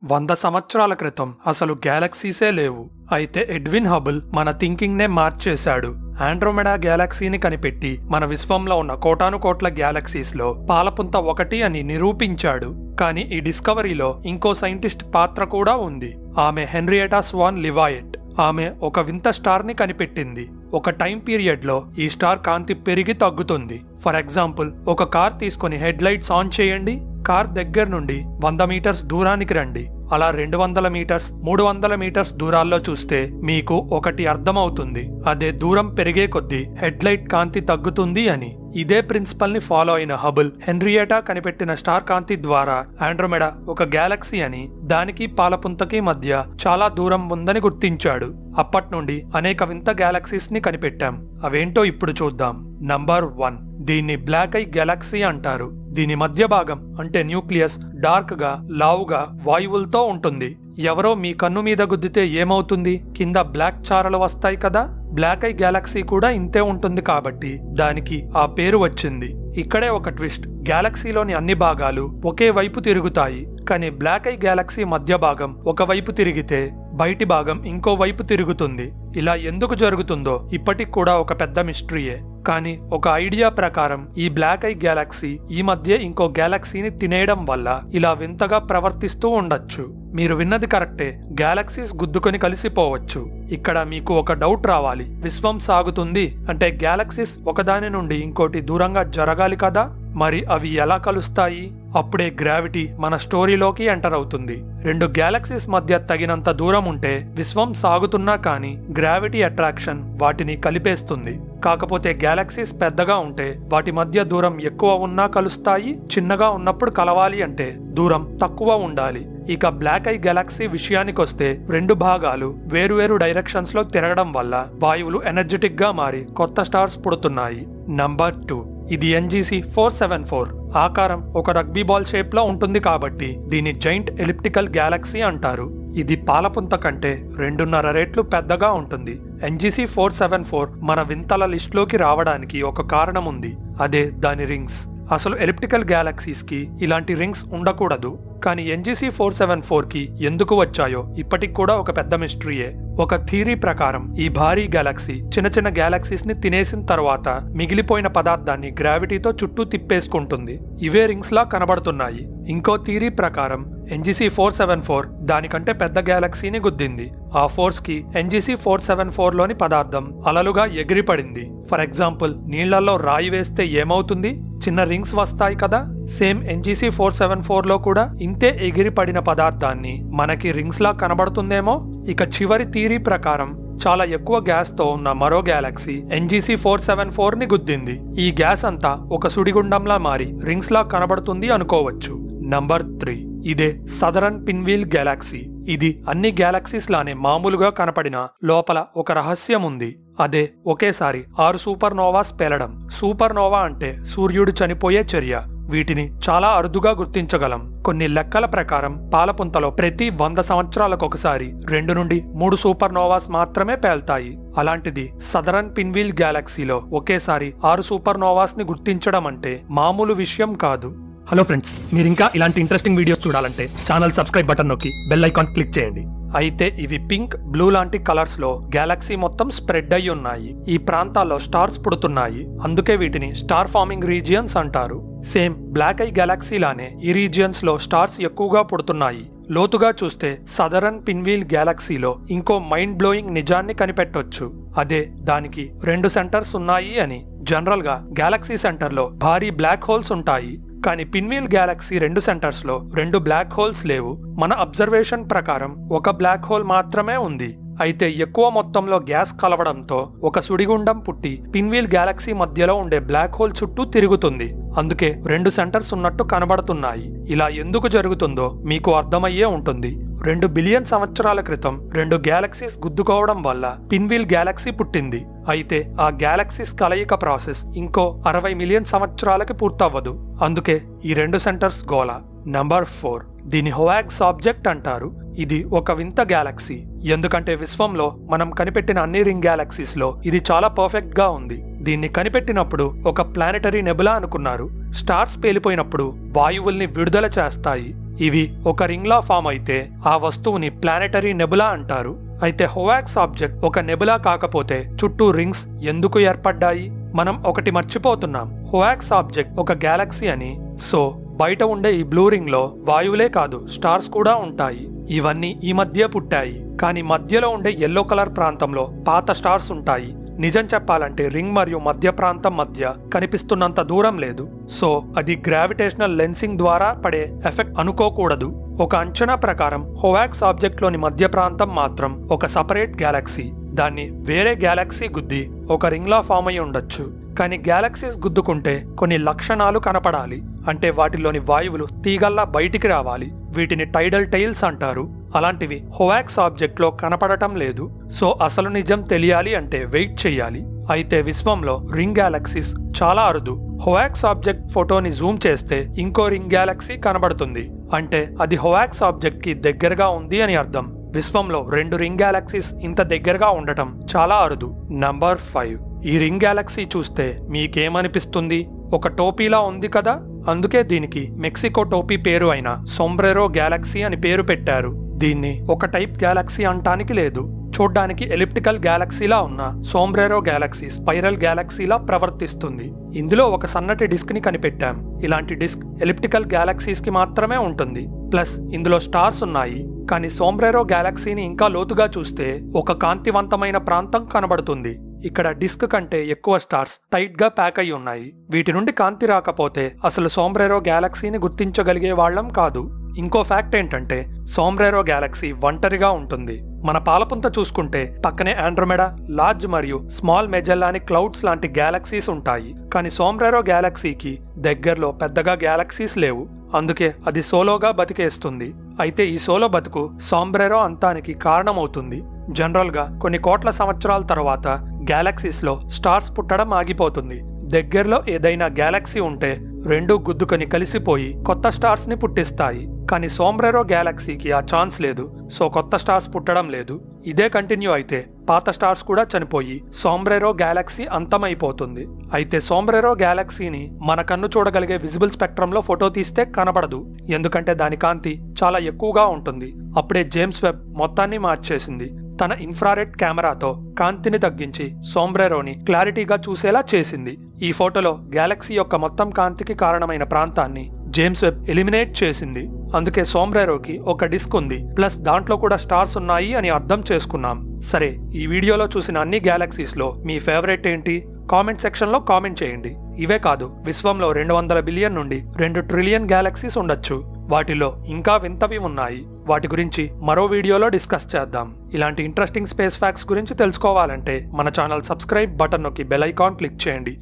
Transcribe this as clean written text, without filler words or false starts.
100 సంవత్సరాల క్రితం అసలు గ్యాలక్సీసే లేవు. అయితే ఎడ్విన్ హబుల్ మన థింకింగ్నే మార్చేశాడు. ఆండ్రోమెడా గ్యాలక్సీని కనిపెట్టి మన విశ్వంలో ఉన్న కోటాను కోట్ల గ్యాలక్సీస్లో పాలపుంత ఒకటి అని నిరూపించాడు. కానీ ఈ డిస్కవరీలో ఇంకో సైంటిస్ట్ పాత్ర కూడా ఉంది. ఆమె హెన్రియేటా స్వాన్ లివాయెట్. ఆమె ఒక వింత స్టార్ని కనిపెట్టింది. ఒక టైం పీరియడ్లో ఈ స్టార్ కాంతి పెరిగి తగ్గుతుంది. ఫర్ ఎగ్జాంపుల్, ఒక కార్ తీసుకుని హెడ్ లైట్స్ ఆన్ చేయండి. కార్ దగ్గర నుండి 100 మీటర్స్ దూరానికి రండి. అలా 200 మీటర్స్ 300 మీటర్స్ దూరాల్లో చూస్తే మీకు ఒకటి అర్థమవుతుంది. అదే దూరం పెరిగే కొద్దీ హెడ్ లైట్ కాంతి తగ్గుతుంది అని. ఇదే ప్రిన్సిపల్ ని ఫాలో అయిన హబుల్ హెన్రియేటా కనిపెట్టిన స్టార్ కాంతి ద్వారా ఆండ్రోమెడా ఒక గ్యాలక్సీ అని, దానికి పాలపుంతకి మధ్య చాలా దూరం ఉందని గుర్తించాడు. అప్పటి నుండి అనేక వింత గ్యాలక్సీస్ ని కనిపెట్టాం. అవేంటో ఇప్పుడు చూద్దాం. నంబర్ 1, దీన్ని బ్లాక్ ఐ గెలాక్సీ అంటారు. దీని మధ్య భాగం అంటే న్యూక్లియస్ డార్క్ గా, లావుగా, వాయువులతో ఉంటుంది. ఎవరో మీ కన్ను మీద గుద్దితే ఏమవుతుంది? కింద బ్లాక్ చారలు వస్తాయి కదా. బ్లాక్ ఐ గెలాక్సీ కూడా ఇంతే ఉంటుంది కాబట్టి దానికి ఆ పేరు వచ్చింది. ఇక్కడే ఒక ట్విస్ట్. గ్యాలక్సీలోని అన్ని భాగాలు ఒకే వైపు తిరుగుతాయి. కానీ బ్లాక్ ఐ గెలాక్సీ మధ్య భాగం ఒక వైపు తిరిగితే బయటి భాగం ఇంకో వైపు తిరుగుతుంది. ఇలా ఎందుకు జరుగుతుందో ఇప్పటికి కూడా ఒక పెద్ద మిస్టరీయే. కానీ ఒక ఐడియా ప్రకారం ఈ బ్లాక్ ఐ గెలాక్సీ ఈ మధ్య ఇంకో గెలాక్సీని తినేయడం వల్ల ఇలా వింతగా ప్రవర్తిస్తూ ఉండొచ్చు. మీరు విన్నది కరెక్టే, గ్యాలక్సీస్ గుద్దుకొని కలిసిపోవచ్చు. ఇక్కడ మీకు ఒక డౌట్ రావాలి. విశ్వం సాగుతుంది అంటే గ్యాలక్సీస్ ఒకదాని నుండి ఇంకోటి దూరంగా జరగాలి కదా. మరి అవి ఎలా కలుస్తాయి? అప్పుడే గ్రావిటీ మన స్టోరీలోకి ఎంటర్ అవుతుంది. 2 గ్యాలక్సీస్ మధ్య తగినంత దూరం ఉంటే విశ్వం సాగుతున్నా కానీ గ్రావిటీ అట్రాక్షన్ వాటిని కలిపేస్తుంది. కాకపోతే గ్యాలక్సీస్ పెద్దగా ఉంటే వాటి మధ్య దూరం ఎక్కువ ఉన్నా కలుస్తాయి. చిన్నగా ఉన్నప్పుడు కలవాలి అంటే దూరం తక్కువ ఉండాలి. ఇక బ్లాక్ ఐ గెలాక్సీ విషయానికొస్తే 2 భాగాలు వేరువేరు డైరెక్షన్స్ లో తిరగడం వల్ల వాయువులు ఎనర్జెటిక్ గా మారి కొత్త స్టార్స్ పుడుతున్నాయి. నంబర్ 2, ఇది NGC 474. ఆకారం ఒక రగ్బీ బాల్ షేప్ లో ఉంటుంది కాబట్టి దీన్ని జైంట్ ఎలిప్టికల్ గ్యాలక్సీ అంటారు. ఇది పాలపుంత కంటే 2.5 రెట్లు పెద్దగా ఉంటుంది. NGC 474 మన వింతల లిస్టులోకి రావడానికి ఒక కారణం ఉంది. అదే దాని రింగ్స్. అసలు ఎలిప్టికల్ గ్యాలక్సీస్ కి ఇలాంటి రింగ్స్ ఉండకూడదు. కానీ NGC 474 కి ఎందుకు వచ్చాయో ఇప్పటికి కూడా ఒక పెద్ద మిస్టరీయే. ఒక థియరీ ప్రకారం ఈ భారీ గ్యాలక్సీ చిన్న చిన్న గ్యాలక్సీస్ ని తినేసిన తర్వాత మిగిలిపోయిన పదార్థాన్ని గ్రావిటీతో చుట్టూ తిప్పేసుకుంటుంది. ఇవే రింగ్స్ లా కనబడుతున్నాయి. ఇంకో థియరీ ప్రకారం NGC 474 దానికంటే పెద్ద గ్యాలక్సీని గుద్దింది. ఆ ఫోర్స్ కి NGC 474 లోని పదార్థం అలలుగా ఎగిరిపడింది. ఫర్ ఎగ్జాంపుల్, నీళ్లలో రాయి వేస్తే ఏమవుతుంది? చిన్న రింగ్స్ వస్తాయి కదా. సేమ్ NGC 474 లో కూడా ఇంతే ఎగిరిపడిన పదార్థాన్ని మనకి రింగ్స్ లా కనబడుతుందేమో. ఇక చివరి థియరీ ప్రకారం చాలా ఎక్కువ గ్యాస్ తో ఉన్న మరో గ్యాలక్సీ NGC 474 ని గుద్దింది. ఈ గ్యాస్ అంతా ఒక సుడిగుండంలా మారి రింగ్స్ లా కనబడుతుంది అనుకోవచ్చు. నంబర్ 3, ఇదే సదరన్ పిన్వీల్ గ్యాలక్సీ. ఇది అన్ని గ్యాలక్సీస్ లానే మామూలుగా కనపడిన లోపల ఒక రహస్యం ఉంది. అదే ఒకేసారి 6 సూపర్ నోవాస్ పేలడం. సూపర్ నోవా అంటే సూర్యుడు చనిపోయే చర్య. వీటిని చాలా అరుదుగా గుర్తించగలం. కొన్ని లెక్కల ప్రకారం పాలపుంతలో ప్రతి 100 సంవత్సరాలకు ఒకసారి 2 నుండి 3 సూపర్ నోవాస్ మాత్రమే పేల్తాయి. అలాంటిది సదరన్ పిన్వీల్ గ్యాలక్సీలో ఒకేసారి 6 సూపర్ నోవాస్ ని గుర్తించడం అంటే మామూలు విషయం కాదు. హలో ఫ్రెండ్స్, మీరు ఇంకా ఇలాంటి ఇంట్రెస్టింగ్ వీడియోస్ చూడాలంటే ఛానల్ సబ్స్క్రైబ్ బటన్ నొక్కి బెల్ ఐకాన్ క్లిక్ చేయండి. అయితే ఇవి పింక్, బ్లూ లాంటి కలర్స్ లో గ్యాలక్సీ మొత్తం స్ప్రెడ్ అయి ఉన్నాయి. ఈ ప్రాంతాల్లో స్టార్స్ పుడుతున్నాయి. అందుకే వీటిని స్టార్ ఫార్మింగ్ రీజియన్స్ అంటారు. సేమ్ బ్లాక్ ఐ గెలాక్సీ లానే ఈ రీజియన్స్ లో స్టార్స్ ఎక్కువగా పుడుతున్నాయి. లోతుగా చూస్తే సదరన్ పిన్వీల్ గ్యాలక్సీలో ఇంకో మైండ్ బ్లోయింగ్ నిజాన్ని కనిపెట్టొచ్చు. అదే దానికి 2 సెంటర్స్ ఉన్నాయి అని. జనరల్ గా గ్యాలక్సీ సెంటర్ లో భారీ బ్లాక్ హోల్స్ ఉంటాయి. కానీ పిన్వీల్ గ్యాలక్సీ 2 సెంటర్స్ లో 2 బ్లాక్ హోల్స్ లేవు. మన అబ్జర్వేషన్ ప్రకారం ఒక బ్లాక్ హోల్ మాత్రమే ఉంది. అయితే ఎక్కువ మొత్తంలో గ్యాస్ కలవడంతో ఒక సుడిగుండం పుట్టి పిన్వీల్ గ్యాలక్సీ మధ్యలో ఉండే బ్లాక్ హోల్ చుట్టూ తిరుగుతుంది. అందుకే 2 సెంటర్స్ ఉన్నట్టు కనబడుతున్నాయి. ఇలా ఎందుకు జరుగుతుందో మీకు అర్థమయ్యే ఉంటుంది. 2 బిలియన్ సంవత్సరాల క్రితం 2 గ్యాలక్సీస్ గుద్దుకోవడం వల్ల పిన్వీల్ గ్యాలక్సీ పుట్టింది. అయితే ఆ గ్యాలక్సీస్ కలయిక ప్రాసెస్ ఇంకో 60 మిలియన్ సంవత్సరాలకి పూర్తవ్వదు. అందుకే ఈ 2 సెంటర్స్ గోల. నంబర్ 4, దీని హోవాగ్స్ ఆబ్జెక్ట్ అంటారు. ఇది ఒక వింత గ్యాలక్సీ. ఎందుకంటే విశ్వంలో మనం కనిపెట్టిన అన్ని రింగ్ గ్యాలక్సీస్ లో ఇది చాలా పర్ఫెక్ట్ గా ఉంది. దీన్ని కనిపెట్టినప్పుడు ఒక ప్లానెటరీ నెబులా అనుకున్నారు. స్టార్స్ పేలిపోయినప్పుడు వాయువుల్ని విడుదల చేస్తాయి. ఇవి ఒక రింగ్ లా ఫామ్ అయితే ఆ వస్తువుని ప్లానెటరీ నెబులా అంటారు. అయితే హోవాక్స్ ఆబ్జెక్ట్ ఒక నెబులా కాకపోతే చుట్టూ రింగ్స్ ఎందుకు ఏర్పడ్డాయి? మనం ఒకటి మర్చిపోతున్నాం, హోవాక్స్ ఆబ్జెక్ట్ ఒక గ్యాలక్సీ అని. సో బయట ఉండే ఈ బ్లూ రింగ్ లో వాయువులే కాదు స్టార్స్ కూడా ఉంటాయి. ఇవన్నీ ఈ మధ్య పుట్టాయి, కానీ మధ్యలో ఉండే ఎల్లో కలర్ ప్రాంతంలో పాత స్టార్స్ ఉంటాయి. నిజం చెప్పాలంటే రింగ్ మరియు మధ్య ప్రాంతం మధ్య కనిపిస్తున్నంత దూరం లేదు. సో అది గ్రావిటేషనల్ లెన్సింగ్ ద్వారా పడే ఎఫెక్ట్ అనుకోకూడదు. ఒక అంచనా ప్రకారం హోవాక్స్ ఆబ్జెక్ట్ లోని మధ్య ప్రాంతం మాత్రం ఒక సపరేట్ గ్యాలక్సీ. దాన్ని వేరే గ్యాలక్సీ గుద్ది ఒక రింగ్ లా ఫామ్ అయి ఉండొచ్చు. కానీ గ్యాలక్సీస్ గుద్దుకుంటే కొన్ని లక్షణాలు కనపడాలి. అంటే వాటిలోని వాయువులు తీగల్లా బయటికి రావాలి. వీటిని టైడల్ టైల్స్ అంటారు. అలాంటివి హోవాక్స్ ఆబ్జెక్ట్ లో కనపడటం లేదు. సో అసలు నిజం తెలియాలి అంటే వెయిట్ చెయ్యాలి. అయితే విశ్వంలో రింగ్ గ్యాలక్సీస్ చాలా అరుదు. హోవాక్స్ ఆబ్జెక్ట్ ఫోటోని జూమ్ చేస్తే ఇంకో రింగ్ గ్యాలక్సీ కనబడుతుంది. అంటే అది హోవాక్స్ ఆబ్జెక్ట్ కి దగ్గరగా ఉంది అని అర్థం. విశ్వంలో 2 రింగ్ గ్యాలక్సీస్ ఇంత దగ్గరగా ఉండటం చాలా అరుదు. నంబర్ 5. ఈ రింగ్ గ్యాలక్సీ చూస్తే మీకేమనిపిస్తుంది? ఒక టోపీలా ఉంది కదా. అందుకే దీనికి మెక్సికో టోపీ పేరు అయిన సోంబ్రెరో గ్యాలక్సీ అని పేరు పెట్టారు. దీన్ని ఒక టైప్ గ్యాలక్సీ అంటానికి లేదు. చూడ్డానికి ఎలిప్టికల్ గ్యాలక్సీలా ఉన్న సోంబ్రెరో గ్యాలక్సీ స్పైరల్ గ్యాలక్సీలా ప్రవర్తిస్తుంది. ఇందులో ఒక సన్నటి డిస్క్ ని కనిపెట్టాం. ఇలాంటి డిస్క్ ఎలిప్టికల్ గ్యాలక్సీస్ కి మాత్రమే ఉంటుంది. ప్లస్ ఇందులో స్టార్స్ ఉన్నాయి. కానీ సోంబ్రెరో గ్యాలక్సీని ఇంకా లోతుగా చూస్తే ఒక కాంతివంతమైన ప్రాంతం కనబడుతుంది. ఇక్కడ డిస్క్ కంటే ఎక్కువ స్టార్స్ టైట్ గా ప్యాక్ అయి ఉన్నాయి. వీటి నుండి కాంతి రాకపోతే అసలు సోంబ్రెరో గ్యాలక్సీని గుర్తించగలిగే వాళ్ళం కాదు. ఇంకో ఫ్యాక్ట్ ఏంటంటే సోంబ్రెరో గ్యాలక్సీ ఒంటరిగా ఉంటుంది. మన పాలపుంత చూసుకుంటే పక్కనే ఆండ్రోమెడా, లార్జ్ మరియు స్మాల్ మెజెల్లా అని క్లౌడ్స్ లాంటి గ్యాలక్సీస్ ఉంటాయి. కానీ సోంబ్రెరో గ్యాలక్సీకి దగ్గరలో పెద్దగా గ్యాలక్సీస్ లేవు. అందుకే అది సోలోగా బతికేస్తుంది. అయితే ఈ సోలో బతుకు సోంబ్రెరో అంతానికి కారణమవుతుంది. జనరల్ గా కొన్ని కోట్ల సంవత్సరాల తర్వాత గ్యాలక్సీస్ లో స్టార్స్ పుట్టడం ఆగిపోతుంది. దగ్గరలో ఏదైనా గ్యాలక్సీ ఉంటే 2 గుద్దుకొని కలిసిపోయి కొత్త స్టార్స్ ని పుట్టిస్తాయి. కానీ సోంబ్రెరో గ్యాలక్సీకి ఆ ఛాన్స్ లేదు. సో కొత్త స్టార్స్ పుట్టడం లేదు. ఇదే కంటిన్యూ అయితే పాత స్టార్స్ కూడా చనిపోయి సోంబ్రెరో గ్యాలక్సీ అంతమైపోతుంది. అయితే సోంబ్రెరో గ్యాలక్సీని మన కన్ను చూడగలిగే విజిబుల్ స్పెక్ట్రంలో ఫోటో తీస్తే కనబడదు. ఎందుకంటే దాని కాంతి చాలా ఎక్కువగా ఉంటుంది. అప్పుడే జేమ్స్ వెబ్ మొత్తాన్ని మార్చేసింది. తన ఇన్ఫ్రారెడ్ కెమెరాతో కాంతిని తగ్గించి సోంబ్రెరోని క్లారిటీగా చూసేలా చేసింది. ఈ ఫోటోలో గ్యాలక్సీ యొక్క మొత్తం కాంతికి కారణమైన ప్రాంతాన్ని జేమ్స్ వెబ్ ఎలిమినేట్ చేసింది. అందుకే సోంబ్రెరోకి ఒక డిస్క్ ఉంది. ప్లస్ దాంట్లో కూడా స్టార్స్ ఉన్నాయి అని అర్థం చేసుకున్నాం. సరే, ఈ వీడియోలో చూసిన అన్ని గ్యాలక్సీస్ లో మీ ఫేవరెట్ ఏంటి? కామెంట్ సెక్షన్ లో కామెంట్ చేయండి. ఇవే కాదు, విశ్వంలో 200 బిలియన్ నుండి 2 ట్రిలియన్ గ్యాలక్సీస్ ఉండొచ్చు. వాటిలో ఇంకా వింతవి ఉన్నాయి. వాటి గురించి మరో వీడియోలో డిస్కస్ చేద్దాం. ఇలాంటి ఇంట్రెస్టింగ్ స్పేస్ ఫ్యాక్ట్స్ గురించి తెలుసుకోవాలంటే మన ఛానల్ సబ్స్క్రైబ్ బటన్ నొక్కి బెల్ ఐకాన్ క్లిక్ చేయండి.